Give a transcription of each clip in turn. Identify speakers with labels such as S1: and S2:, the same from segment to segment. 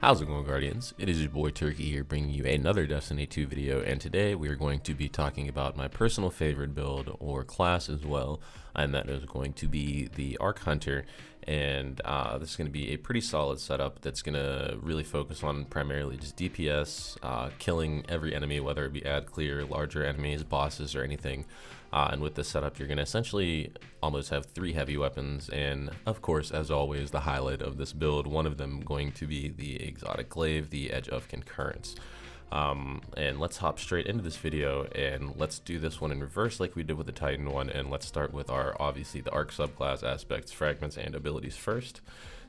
S1: How's it going, Guardians? It is your boy Turkey here bringing you another Destiny 2 video, and today we are going to be talking about my personal favorite build, or class as well, and that is going to be the Arc Hunter. And this is going to be a pretty solid setup that's going to really focus on primarily just DPS, killing every enemy, whether it be ad clear, larger enemies, bosses, or anything. And with this setup, you're going to essentially almost have 3 heavy weapons, and of course, as always, the highlight of this build, one of them going to be the exotic glaive, the Edge of Concurrence. And let's hop straight into this video, and let's do this one in reverse like we did with the Titan one, and let's start with our, obviously, the Arc subclass aspects, fragments, and abilities first.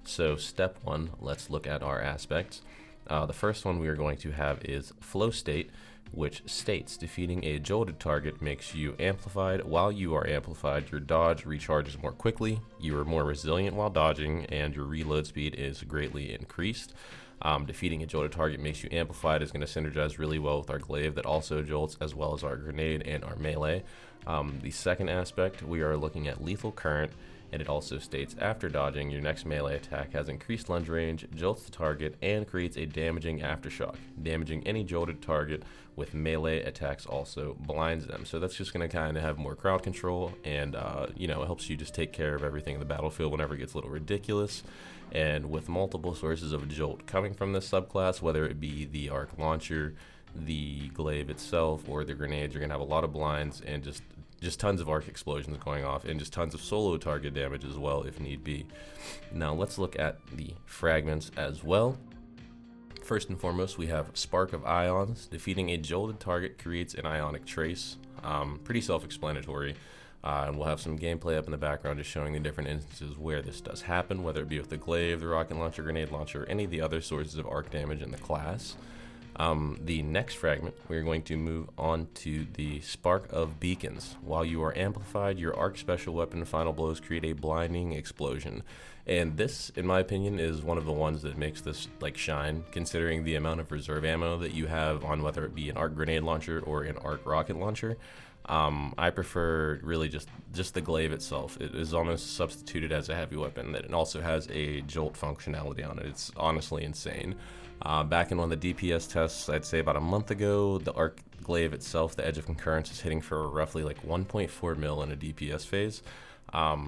S1: So step 1, let's look at our aspects. The first one we are going to have is Flow State, which states defeating a jolted target makes you amplified. While you are amplified, your dodge recharges more quickly, you are more resilient while dodging, and your reload speed is greatly increased. Defeating a jolted target makes you amplified is going to synergize really well with our glaive that also jolts, as well as our grenade and our melee. The second aspect, we are looking at lethal current, and it also states after dodging, your next melee attack has increased lunge range, jolts the target, and creates a damaging aftershock. Damaging any jolted target with melee attacks also blinds them. So that's just going to kind of have more crowd control, and it helps you just take care of everything in the battlefield whenever it gets a little ridiculous. And with multiple sources of jolt coming from this subclass, whether it be the arc launcher, the glaive itself, or the grenades, you're going to have a lot of blinds and just tons of arc explosions going off, and just tons of solo target damage as well if need be. Now let's look at the fragments as well. First and foremost, we have Spark of Ions. Defeating a jolted target creates an ionic trace. Pretty self-explanatory. And we'll have some gameplay up in the background just showing the different instances where this does happen, whether it be with the glaive, the rocket launcher, grenade launcher, or any of the other sources of arc damage in the class. The next fragment, we're going to move on to the Spark of Beacons. While you are amplified, your arc special weapon final blows create a blinding explosion. And this, in my opinion, is one of the ones that makes this shine, considering the amount of reserve ammo that you have on whether it be an arc grenade launcher or an arc rocket launcher. I prefer really just the glaive itself. It is almost substituted as a heavy weapon, that it also has a jolt functionality on it. It's honestly insane. Back in one of the DPS tests, I'd say about a month ago, the arc glaive itself, the Edge of Concurrence, is hitting for roughly 1.4 mil in a DPS phase.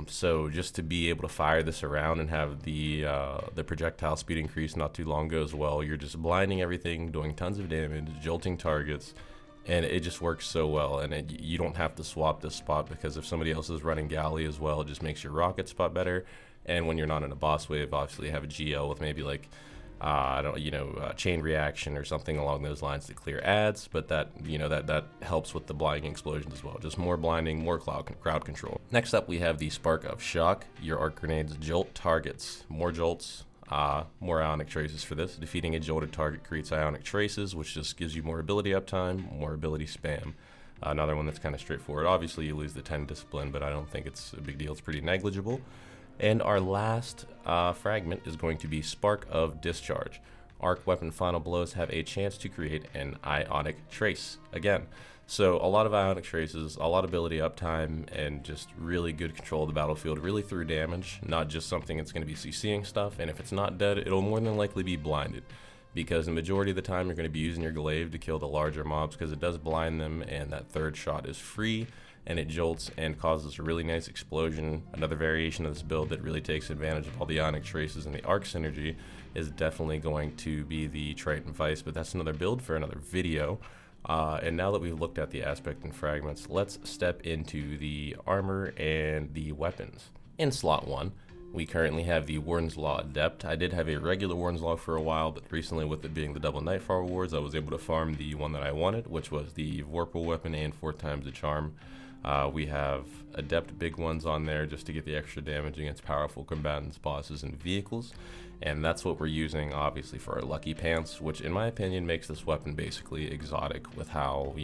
S1: So just to be able to fire this around and have the projectile speed increase not too long ago as well, you're just blinding everything, doing tons of damage, jolting targets, and it just works so well. And you don't have to swap this spot, because if somebody else is running galley as well, it just makes your rocket spot better. And when you're not in a boss wave, obviously you have a GL with maybe chain reaction or something along those lines to clear ads, but that helps with the blinding explosions as well. Just more blinding, more crowd control. Next up, we have the Spark of Shock. Your arc grenades jolt targets. More jolts, more ionic traces for this. Defeating a jolted target creates ionic traces, which just gives you more ability uptime, more ability spam. Another one that's kind of straightforward. Obviously, you lose the 10 discipline, but I don't think it's a big deal. It's pretty negligible. And our last fragment is going to be Spark of Discharge. Arc weapon final blows have a chance to create an ionic trace again. So a lot of ionic traces, a lot of ability uptime, and just really good control of the battlefield, really through damage, not just something that's going to be CCing stuff. And if it's not dead, it'll more than likely be blinded, because the majority of the time you're going to be using your glaive to kill the larger mobs, because it does blind them, and that third shot is free, and it jolts and causes a really nice explosion. Another variation of this build that really takes advantage of all the ionic traces and the arc synergy is definitely going to be the Triton Vice, but that's another build for another video. And now that we've looked at the aspect and fragments, let's step into the armor and the weapons. In slot 1, we currently have the Warden's Law Adept. I did have a regular Warden's Law for a while, but recently, with it being the double Nightfall rewards, I was able to farm the one that I wanted, which was the Vorpal weapon and 4 times the charm. We have Adept big ones on there just to get the extra damage against powerful combatants, bosses, and vehicles. And that's what we're using, obviously, for our Lucky Pants, which in my opinion makes this weapon basically exotic with how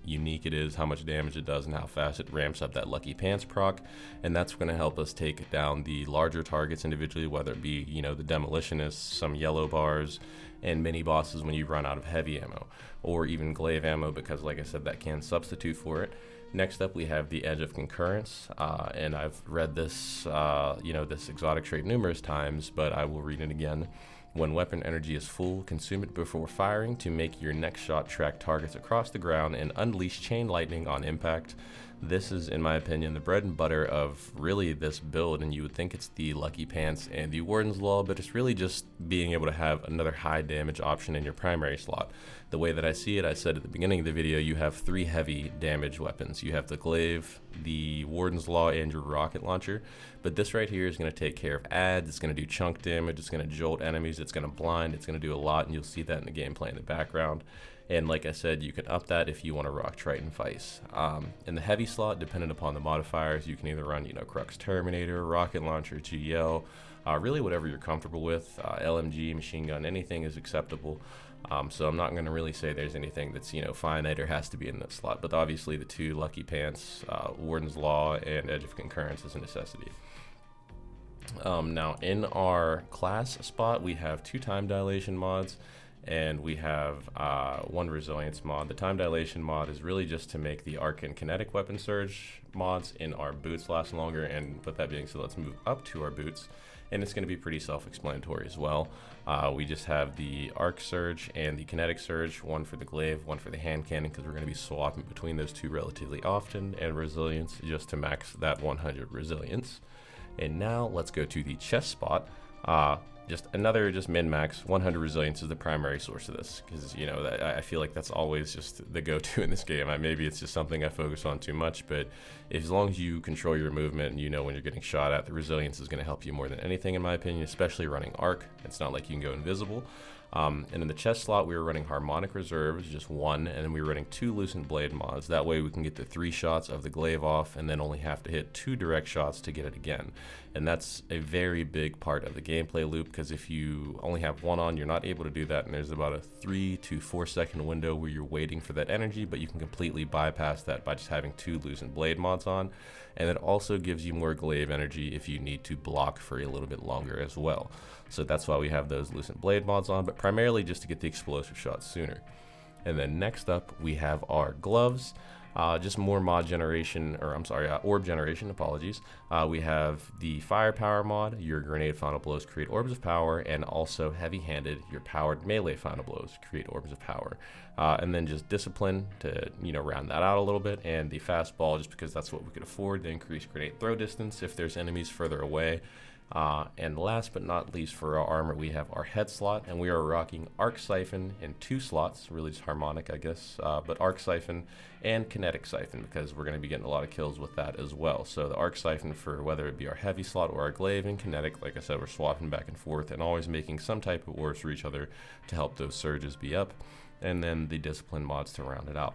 S1: unique it is, how much damage it does, and how fast it ramps up that Lucky Pants proc. And that's going to help us take down the larger targets individually, whether it be, the Demolitionists, some yellow bars, and mini bosses when you run out of heavy ammo, or even glaive ammo, because like I said, that can substitute for it. Next up, we have the Edge of Concurrence, and I've read this, this exotic trait numerous times, but I will read it again. When weapon energy is full, consume it before firing to make your next shot track targets across the ground and unleash chain lightning on impact. This is, in my opinion, the bread and butter of really this build, and you would think it's the Lucky Pants and the Warden's Law, but it's really just being able to have another high damage option in your primary slot. The way that I see it, I said at the beginning of the video, you have 3 heavy damage weapons. You have the Glaive, the Warden's Law, and your rocket launcher, but this right here is going to take care of adds, it's going to do chunk damage, it's going to jolt enemies, it's going to blind, it's going to do a lot, and you'll see that in the gameplay in the background. And like I said, you can up that if you want to rock Triton Vice. In the heavy slot, depending upon the modifiers, you can either run, Crux Terminator, Rocket Launcher, GL, really whatever you're comfortable with. LMG, machine gun, anything is acceptable. So I'm not going to really say there's anything that's, finite or has to be in this slot. But obviously the 2 Lucky Pants, Warden's Law, and Edge of Concurrence is a necessity. Now in our class spot, we have 2 time dilation mods. And we have 1 resilience mod. The time dilation mod is really just to make the arc and kinetic weapon surge mods in our boots last longer. And with that being said, let's move up to our boots. And it's going to be pretty self-explanatory as well. We just have the arc surge and the kinetic surge, 1 for the glaive, 1 for the hand cannon, because we're going to be swapping between those 2 relatively often, and resilience just to max that 100 resilience. And now let's go to the chest spot. Just min-max 100 resilience is the primary source of this, because I feel like that's always just the go-to in this game. Maybe it's just something I focus on too much, but as long as you control your movement and when you're getting shot at, the resilience is going to help you more than anything, in my opinion, especially running arc. It's not like you can go invisible. And in the chest slot, we were running harmonic reserves, just 1, and then we were running 2 loosened blade mods. That way we can get the 3 shots of the glaive off and then only have to hit 2 direct shots to get it again. And that's a very big part of the gameplay loop, because if you only have 1 on, you're not able to do that, and there's about a 3 to 4 second window where you're waiting for that energy, but you can completely bypass that by just having 2 loosened blade mods on. And it also gives you more glaive energy if you need to block for a little bit longer as well. So that's why we have those loosened blade mods on, but primarily just to get the explosive shots sooner. And then next up, we have our gloves. Just more mod generation, orb generation, apologies. We have the firepower mod, your grenade final blows create orbs of power, and also heavy-handed, your powered melee final blows create orbs of power. And then just discipline to, round that out a little bit, and the fastball, just because that's what we could afford, to increase grenade throw distance if there's enemies further away. And last but not least, for our armor, we have our head slot, and we are rocking Arc Siphon in 2 slots, really just harmonic, I guess, but Arc Siphon and Kinetic Siphon, because we're going to be getting a lot of kills with that as well. So the Arc Siphon for whether it be our heavy slot or our glaive, and Kinetic, like I said, we're swapping back and forth and always making some type of orbs for each other to help those surges be up, and then the discipline mods to round it out.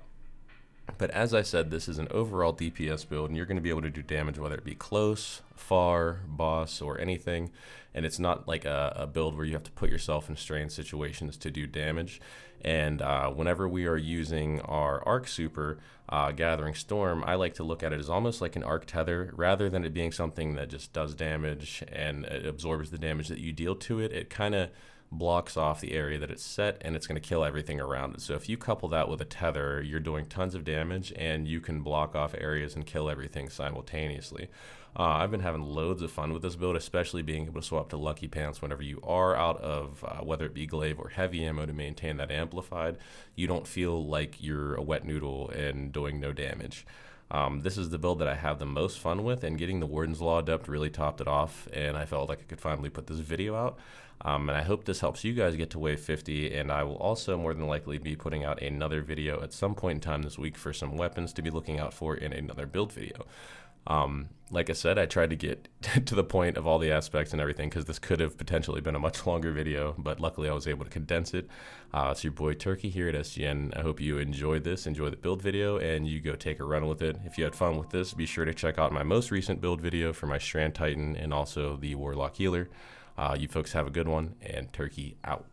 S1: But as I said, this is an overall DPS build, and you're going to be able to do damage whether it be close, far, boss, or anything. And it's not like a build where you have to put yourself in strained situations to do damage. And whenever we are using our Arc Super, Gathering Storm, I like to look at it as almost like an Arc Tether. Rather than it being something that just does damage and it absorbs the damage that you deal to it, it kind of blocks off the area that it's set, and it's going to kill everything around it. So if you couple that with a tether, you're doing tons of damage, and you can block off areas and kill everything simultaneously. I've been having loads of fun with this build, especially being able to swap to Lucky Pants whenever you are out of whether it be glaive or heavy ammo to maintain that amplified. You don't feel like you're a wet noodle and doing no damage. This is the build that I have the most fun with, and getting the Warden's Law adept really topped it off, and I felt like I could finally put this video out. And I hope this helps you guys get to wave 50, and I will also more than likely be putting out another video at some point in time this week for some weapons to be looking out for in another build video. Like I said, I tried to get to the point of all the aspects and everything, because this could have potentially been a much longer video, but luckily I was able to condense it. It's your boy Turkey here at SGN. I hope you enjoyed this, enjoy the build video, and you go take a run with it. If you had fun with this, be sure to check out my most recent build video for my Strand Titan and also the Warlock Healer. You folks have a good one, and Turkey out.